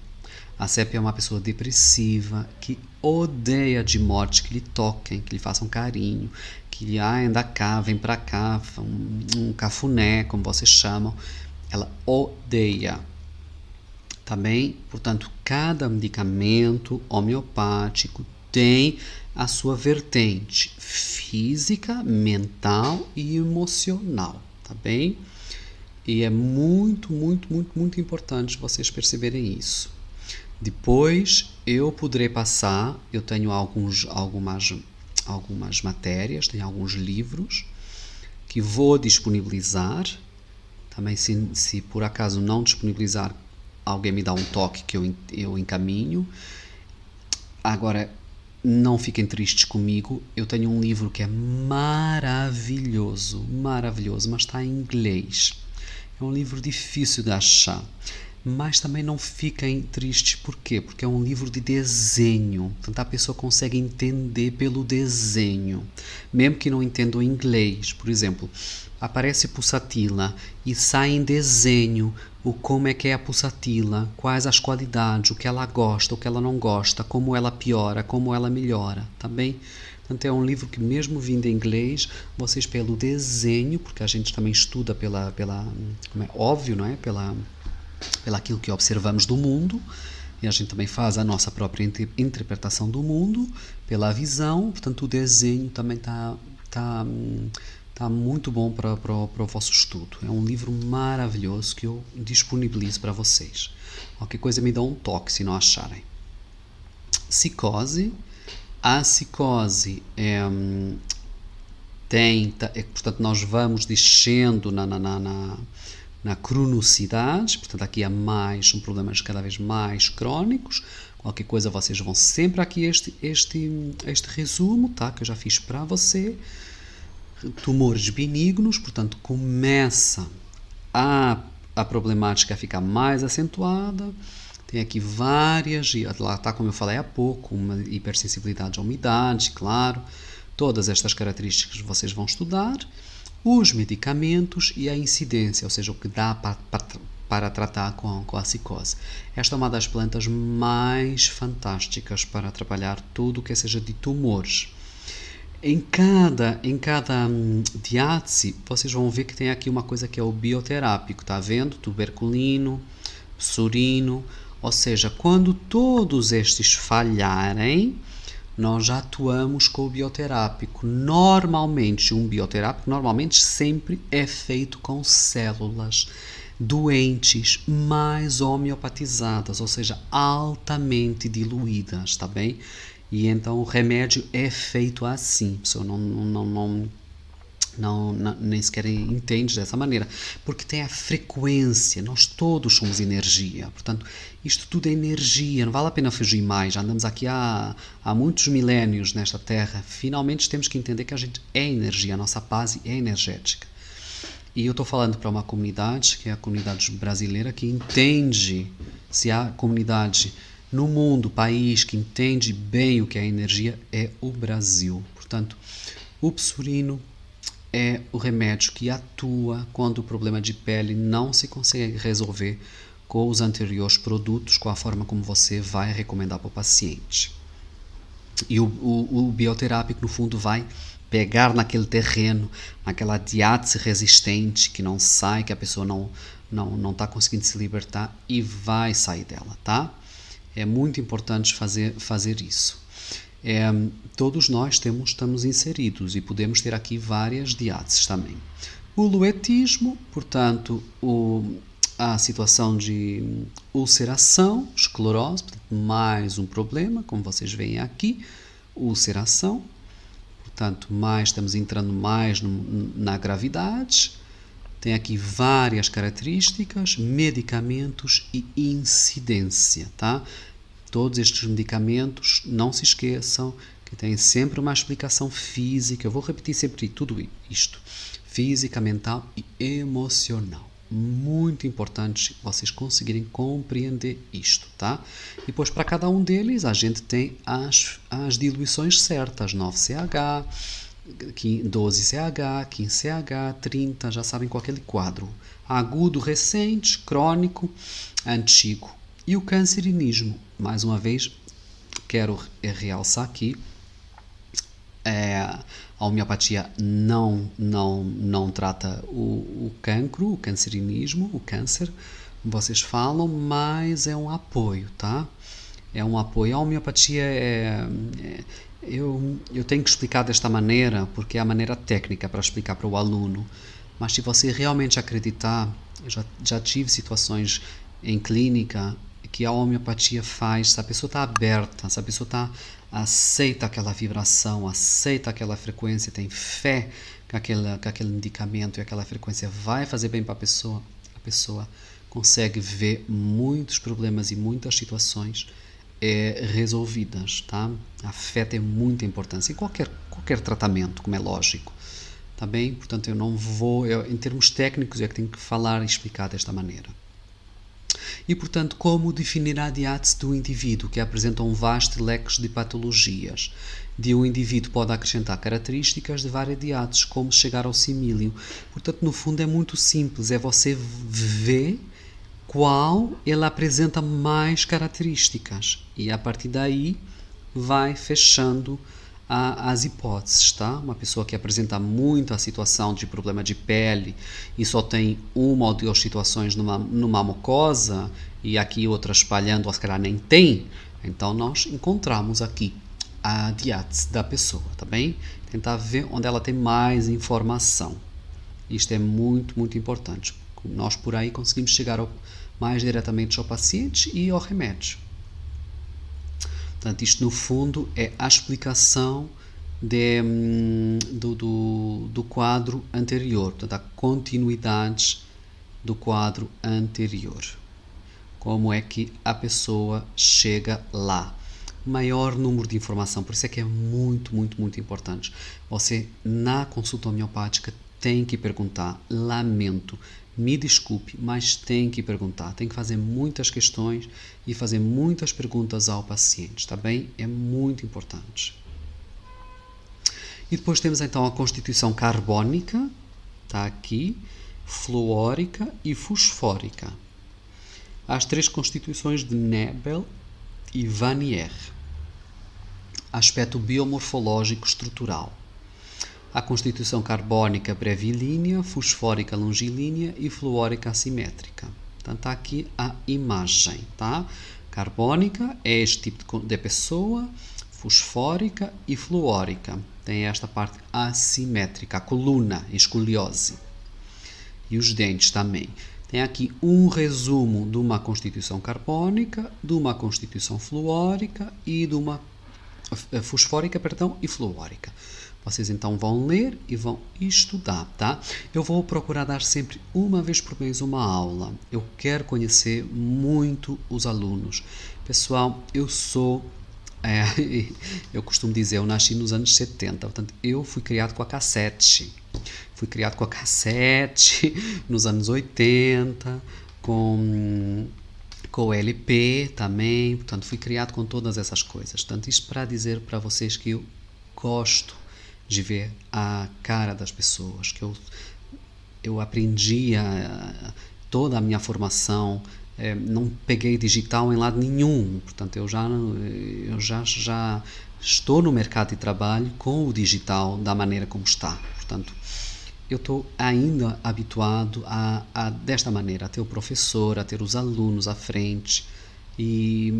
A sépia é uma pessoa depressiva que odeia de morte que lhe toquem, que lhe façam carinho, que lhe anda cá, vem pra cá, um cafuné, como vocês chamam. Ela odeia. Também, portanto, cada medicamento homeopático tem a sua vertente física, mental e emocional, tá bem? E é muito, muito, muito, muito importante vocês perceberem isso. Depois eu poderei passar, eu tenho algumas matérias, tenho alguns livros que vou disponibilizar. Também se por acaso não disponibilizar, alguém me dá um toque que eu encaminho. Agora, não fiquem tristes comigo, eu tenho um livro que é maravilhoso, maravilhoso, mas está em inglês. É um livro difícil de achar. mas também não fiquem tristes. Por quê? Porque é um livro de desenho, portanto a pessoa consegue entender pelo desenho, mesmo que não entenda o inglês. Por exemplo, aparece pulsatila e sai em desenho o como é que é a pulsatila, quais as qualidades, o que ela gosta, o que ela não gosta, como ela piora, como ela melhora, tá bem? Portanto, é um livro que mesmo vindo em inglês, vocês pelo desenho, porque a gente também estuda como é óbvio, não é? Pela aquilo que observamos do mundo, e a gente também faz a nossa própria interpretação do mundo pela visão. Portanto, o desenho também tá muito bom para o vosso estudo. É um livro maravilhoso que eu disponibilizo para vocês. Qualquer coisa me dá um toque se não acharem. Psicose. A psicose portanto, nós vamos descendo na cronicidade, portanto aqui são problemas cada vez mais crónicos. Qualquer coisa vocês vão sempre aqui este resumo, tá? Que eu já fiz para você. Tumores benignos, portanto começa a problemática a ficar mais acentuada. Tem aqui várias, lá está, como eu falei há pouco, uma hipersensibilidade à umidade, claro. Todas estas características vocês vão estudar. Os medicamentos e a incidência, ou seja, o que dá para tratar com a psicose. Esta é uma das plantas mais fantásticas para trabalhar tudo o que seja de tumores. Em cada diátese, vocês vão ver que tem aqui uma coisa que é o bioterápico, tá vendo? Tuberculino, psurino, ou seja, quando todos estes falharem, nós já atuamos com o bioterápico. Normalmente, um bioterápico sempre é feito com células doentes, mais homeopatizadas, ou seja, altamente diluídas, tá bem? E então o remédio é feito assim, a pessoa nem sequer entende dessa maneira, porque tem a frequência, nós todos somos energia, portanto, isto tudo é energia, não vale a pena fugir mais, já andamos aqui há muitos milénios nesta Terra, finalmente temos que entender que a gente é energia, a nossa base é energética. E eu estou falando para uma comunidade, que é a comunidade brasileira, que entende, se há comunidade no mundo, país que entende bem o que é energia, é o Brasil. Portanto, o psurino é o remédio que atua quando o problema de pele não se consegue resolver com os anteriores produtos, com a forma como você vai recomendar para o paciente. E o bioterápico, no fundo, vai pegar naquele terreno, naquela diátese resistente que não sai, que a pessoa não está conseguindo se libertar, e vai sair dela, tá? É muito importante fazer isso. Todos nós estamos inseridos e podemos ter aqui várias diáteses também. O luetismo, portanto, a situação de ulceração, esclerose, portanto, mais um problema, como vocês veem aqui, ulceração, portanto, estamos entrando mais na gravidade. Tem aqui várias características, medicamentos e incidência, tá? Todos estes medicamentos, não se esqueçam que tem sempre uma explicação física. Eu vou repetir sempre tudo isto. Física, mental e emocional. Muito importante vocês conseguirem compreender isto, tá? E depois, para cada um deles, a gente tem as diluições certas. 9CH, 12CH, 15CH, 30, já sabem qual é aquele quadro. Agudo, recente, crônico, antigo. E o cancerinismo, mais uma vez, quero realçar aqui, a homeopatia não trata o cancro, o cancerinismo, o câncer, vocês falam, mas é um apoio, tá? É um apoio. A homeopatia eu tenho que explicar desta maneira, porque é a maneira técnica para explicar para o aluno, mas se você realmente acreditar, eu já tive situações em clínica que a homeopatia faz, se a pessoa está aberta, se a pessoa aceita aquela vibração, aceita aquela frequência, tem fé que aquele medicamento e aquela frequência vai fazer bem para a pessoa consegue ver muitos problemas e muitas situações resolvidas, tá? A fé tem muita importância em qualquer tratamento, como é lógico, tá bem? Portanto, eu não vou, em termos técnicos, é que tenho que falar e explicar desta maneira. E, portanto, como definir a diátese do indivíduo que apresenta um vasto leque de patologias? De um indivíduo pode acrescentar características de várias diáteses, como chegar ao simílio. Portanto, no fundo é muito simples, é você ver qual ele apresenta mais características e a partir daí vai fechando as hipóteses, tá? Uma pessoa que apresenta muita situação de problema de pele e só tem uma ou duas situações numa mucosa e aqui outra espalhando, as caras nem tem, então nós encontramos aqui a diátese da pessoa, tá bem? Tentar ver onde ela tem mais informação. Isto é muito, muito importante. Nós por aí conseguimos chegar mais diretamente ao paciente e ao remédio. Portanto, isto no fundo é a explicação do quadro anterior, portanto, a continuidade do quadro anterior. Como é que a pessoa chega lá? Maior número de informação, por isso é que é muito, muito, muito importante. Você, na consulta homeopática, tem que perguntar, lamento, me desculpe, mas tem que perguntar, tem que fazer muitas questões e fazer muitas perguntas ao paciente, tá bem? É muito importante. E depois temos então a constituição carbônica, está aqui, fluórica e fosfórica. As três constituições de Nebel e Vanier. Aspecto biomorfológico estrutural. A constituição carbônica brevilínea, fosfórica longilínea e fluórica assimétrica. Então está aqui a imagem, tá? Carbônica é este tipo de pessoa, fosfórica e fluórica. Tem esta parte assimétrica, a coluna, escoliose. E os dentes também. Tem aqui um resumo de uma constituição carbônica, de uma constituição fluórica e de uma fosfórica, e fluórica. Vocês então vão ler e vão estudar, tá? Eu vou procurar dar sempre uma vez por mês uma aula. Eu quero conhecer muito os alunos. Pessoal, eu costumo dizer, eu nasci nos anos 70, portanto, eu fui criado com a cassete. Fui criado com a cassete nos anos 80, com o LP também, portanto, fui criado com todas essas coisas. Portanto, isto para dizer para vocês que eu gosto de ver a cara das pessoas, que eu aprendi toda a minha formação, não peguei digital em lado nenhum, portanto eu já estou no mercado de trabalho com o digital da maneira como está, portanto eu estou ainda habituado a desta maneira, a ter o professor, a ter os alunos à frente e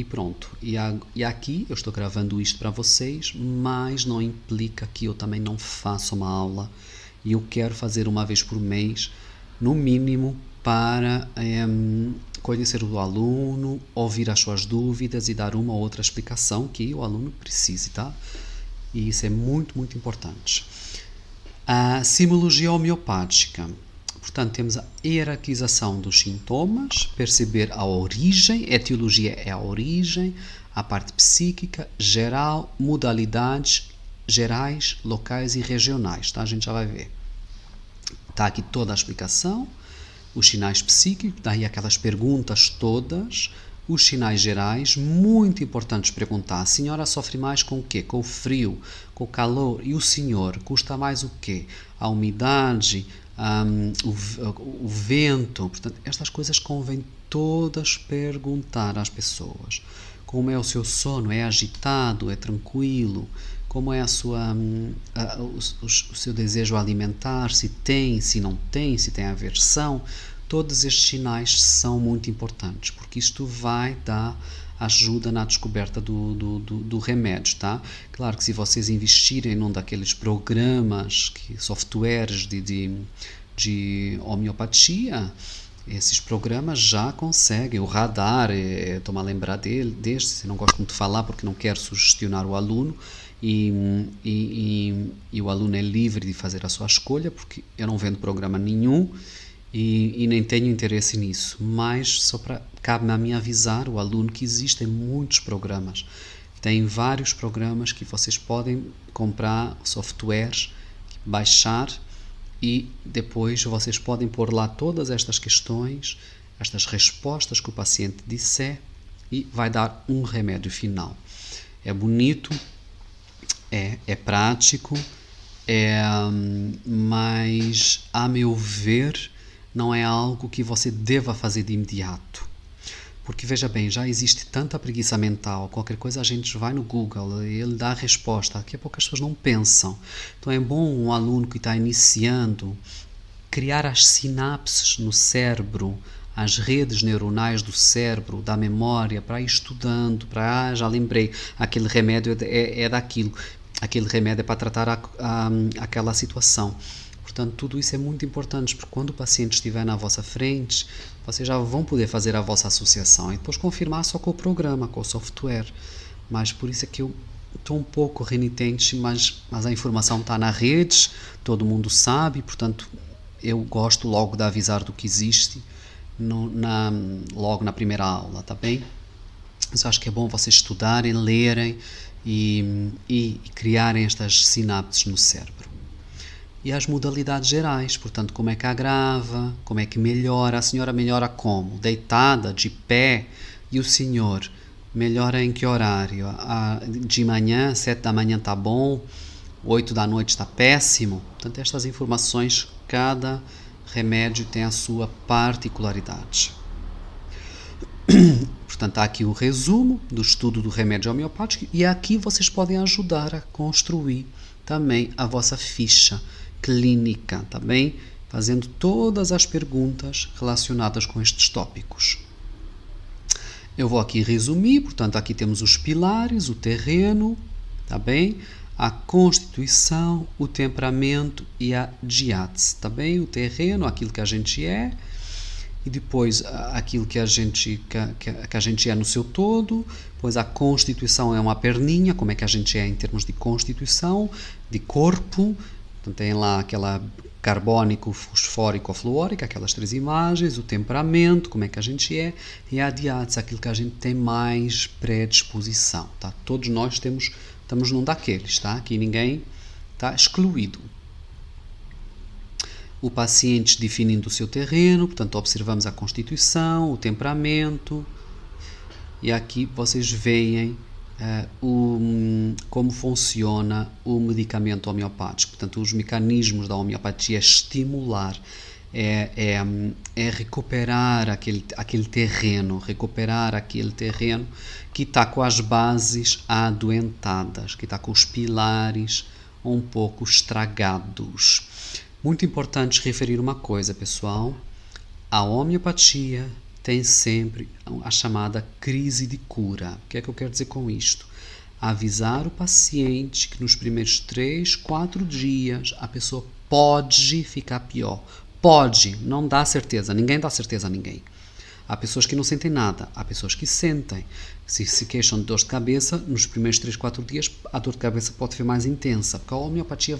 pronto, e aqui eu estou gravando isto para vocês, mas não implica que eu também não faça uma aula e eu quero fazer uma vez por mês, no mínimo, para conhecer o aluno, ouvir as suas dúvidas e dar uma ou outra explicação que o aluno precise, tá? E isso é muito, muito importante. A simologia homeopática. Portanto, temos a hierarquização dos sintomas, perceber a origem, etiologia é a origem, a parte psíquica, geral, modalidades gerais, locais e regionais, tá? A gente já vai ver. Está aqui toda a explicação, os sinais psíquicos, daí aquelas perguntas todas, os sinais gerais, muito importantes perguntar. A senhora sofre mais com o quê? Com o frio, com o calor, e o senhor custa mais o quê? A umidade, o vento, portanto, estas coisas convém todas perguntar às pessoas. Como é o seu sono? É agitado? É tranquilo? Como é o seu desejo alimentar? Se tem, se não tem, se tem aversão? Todos estes sinais são muito importantes, porque isto vai dar ajuda na descoberta do remédio, tá? Claro que se vocês investirem num daqueles programas, softwares de homeopatia, esses programas já conseguem, o radar, estou-me a lembrar deste, não gosto muito de falar porque não quero sugestionar o aluno, e o aluno é livre de fazer a sua escolha, porque eu não vendo programa nenhum, e nem tenho interesse nisso, mas só cabe-me a mim avisar o aluno que existem muitos programas. Tem vários programas que vocês podem comprar, softwares, baixar, e depois vocês podem pôr lá todas estas questões estas respostas que o paciente disser e vai dar um remédio final. É bonito, é prático, mas, a meu ver, não é algo que você deva fazer de imediato. Porque, veja bem, já existe tanta preguiça mental, qualquer coisa a gente vai no Google e ele dá a resposta, daqui a pouco as pessoas não pensam. Então é bom um aluno que está iniciando criar as sinapses no cérebro, as redes neuronais do cérebro, da memória, para ir estudando, já lembrei, aquele remédio é daquilo, aquele remédio é para tratar aquela situação. Portanto, tudo isso é muito importante, porque quando o paciente estiver na vossa frente, vocês já vão poder fazer a vossa associação e depois confirmar só com o programa, com o software. Mas por isso é que eu estou um pouco renitente, mas a informação está na rede, todo mundo sabe, portanto, eu gosto logo de avisar do que existe logo na primeira aula, tá bem? Mas eu acho que é bom vocês estudarem, lerem e criarem estas sinapses no cérebro. E as modalidades gerais, portanto, como é que agrava, como é que melhora. A senhora melhora como? Deitada, de pé. E o senhor melhora em que horário? De manhã, 7 da manhã está bom, 8 da noite está péssimo. Portanto, estas informações, cada remédio tem a sua particularidade. Portanto, há aqui o resumo do estudo do remédio homeopático e aqui vocês podem ajudar a construir também a vossa ficha clínica, tá bem? Fazendo todas as perguntas relacionadas com estes tópicos. Eu vou aqui resumir, portanto, aqui temos os pilares, o terreno, tá bem? A constituição, o temperamento e a diátese, tá bem? O terreno, aquilo que a gente é, e depois aquilo que a gente é no seu todo, depois a constituição é uma perninha, como é que a gente é em termos de constituição, de corpo. Então tem lá aquela carbônico, fosfórico, fluórico, aquelas 3 imagens, o temperamento, como é que a gente é, e a diátese, aquilo que a gente tem mais predisposição, tá? Todos nós estamos num daqueles, tá? Aqui ninguém está excluído. O paciente definindo o seu terreno, portanto observamos a constituição, o temperamento, e aqui vocês veem como funciona o medicamento homeopático. Portanto, os mecanismos da homeopatia é estimular, recuperar aquele terreno que está com as bases adoentadas, que está com os pilares um pouco estragados. Muito importante referir uma coisa, pessoal. A homeopatia tem sempre a chamada crise de cura. O que é que eu quero dizer com isto? Avisar o paciente que nos primeiros 3, 4 dias a pessoa pode ficar pior. Pode, não dá certeza, ninguém dá certeza a ninguém. Há pessoas que não sentem nada, há pessoas que sentem. Se queixam de dor de cabeça, nos primeiros 3, 4 dias a dor de cabeça pode ser mais intensa, porque a homeopatia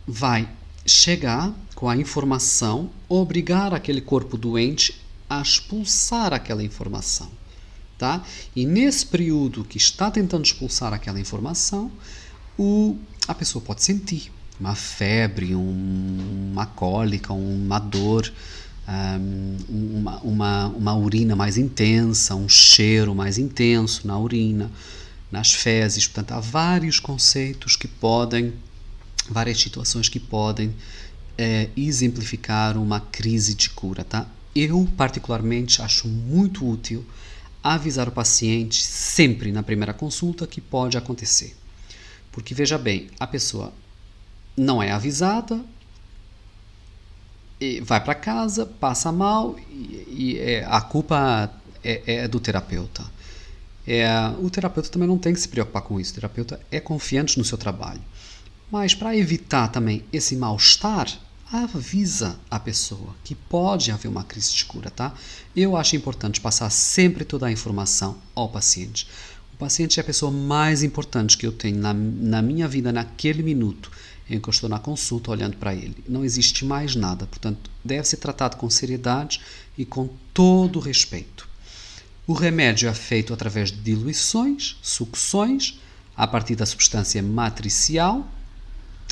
vai chegar com a informação, obrigar aquele corpo doente a expulsar aquela informação, tá? E nesse período que está tentando expulsar aquela informação, a pessoa pode sentir uma febre, uma cólica, uma dor, uma urina mais intensa, um cheiro mais intenso na urina, nas fezes. Portanto, há vários conceitos que podem, várias situações que podem exemplificar uma crise de cura, tá? Eu, particularmente, acho muito útil avisar o paciente sempre na primeira consulta que pode acontecer. Porque, veja bem, a pessoa não é avisada, vai para casa, passa mal e a culpa é do terapeuta. O terapeuta também não tem que se preocupar com isso. O terapeuta é confiante no seu trabalho. Mas para evitar também esse mal-estar, avisa a pessoa que pode haver uma crise de cura, tá? Eu acho importante passar sempre toda a informação ao paciente. O paciente é a pessoa mais importante que eu tenho na minha vida naquele minuto em que eu estou na consulta olhando para ele. Não existe mais nada, portanto, deve ser tratado com seriedade e com todo o respeito. O remédio é feito através de diluições, sucções, a partir da substância matricial,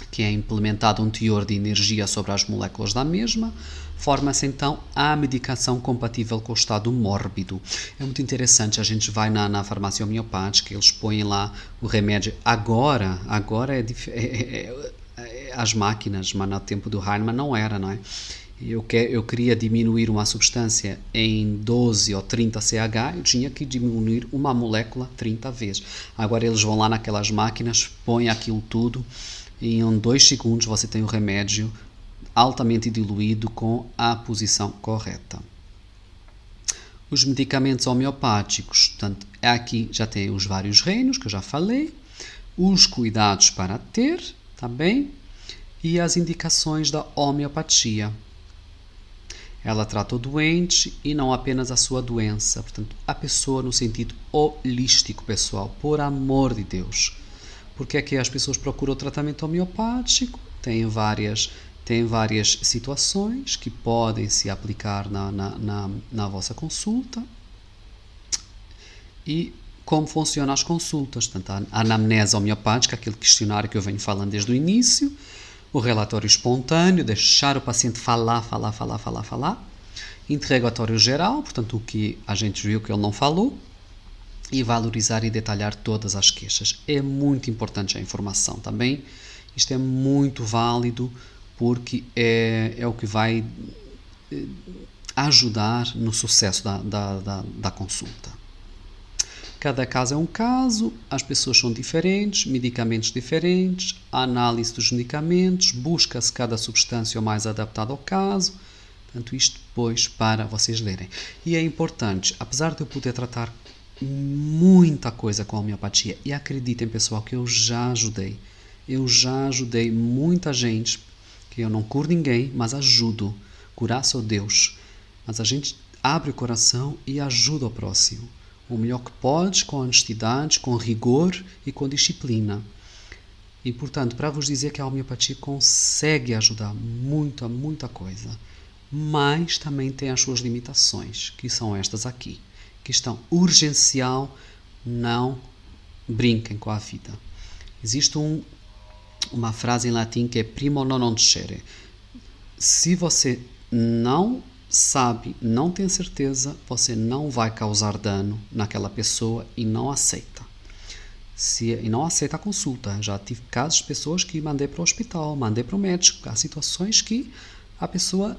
que é implementado um teor de energia sobre as moléculas da mesma, forma-se então a medicação compatível com o estado mórbido. É muito interessante, a gente vai na farmácia homeopática, eles põem lá o remédio. Agora as máquinas, mas no tempo do Hahnemann não era, não é? Eu queria diminuir uma substância em 12 ou 30 CH, eu tinha que diminuir uma molécula 30 vezes. Agora eles vão lá naquelas máquinas, põem aquilo tudo, e em 2 segundos você tem o remédio altamente diluído com a posição correta. Os medicamentos homeopáticos, portanto, aqui já tem os vários reinos que eu já falei, os cuidados para ter, tá bem? E as indicações da homeopatia. Ela trata o doente e não apenas a sua doença, portanto, a pessoa no sentido holístico, pessoal, por amor de Deus. Porque é que as pessoas procuram o tratamento homeopático? Tem várias situações que podem se aplicar na vossa consulta. E como funcionam as consultas? Portanto, a anamnese homeopática, aquele questionário que eu venho falando desde o início, o relatório espontâneo, deixar o paciente falar. Interrogatório geral, portanto, o que a gente viu que ele não falou. E valorizar e detalhar todas as queixas. É muito importante a informação também. Isto é muito válido porque é o que vai ajudar no sucesso da consulta. Cada caso é um caso, as pessoas são diferentes, medicamentos diferentes, a análise dos medicamentos, busca-se cada substância o mais adaptada ao caso. Portanto, isto depois para vocês lerem. E é importante, apesar de eu poder tratar muita coisa com a homeopatia, e acreditem, pessoal, que eu já ajudei muita gente, que eu não curo ninguém, mas ajudo. Curar só Deus. Mas a gente abre o coração e ajuda o próximo. O melhor que pode, com honestidade, com rigor e com disciplina. E, portanto, para vos dizer que a homeopatia consegue ajudar muita coisa. Mas também tem as suas limitações, que são estas aqui. Questão urgencial, não brinquem com a vida. Existe uma frase em latim que é primo non nocere. Se você não sabe, não tem certeza, você não vai causar dano naquela pessoa e não aceita. E não aceita a consulta. Já tive casos de pessoas que mandei para o hospital, mandei para o médico. Há situações que a pessoa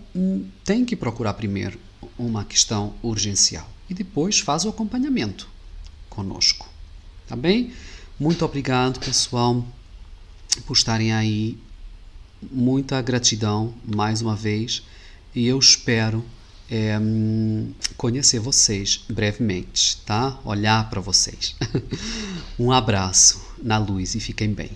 tem que procurar primeiro uma questão urgencial e depois faz o acompanhamento conosco. Tá bem? Muito obrigado, pessoal, por estarem aí. Muita gratidão mais uma vez e eu espero conhecer vocês brevemente, tá? Olhar para vocês. Um abraço na luz e fiquem bem.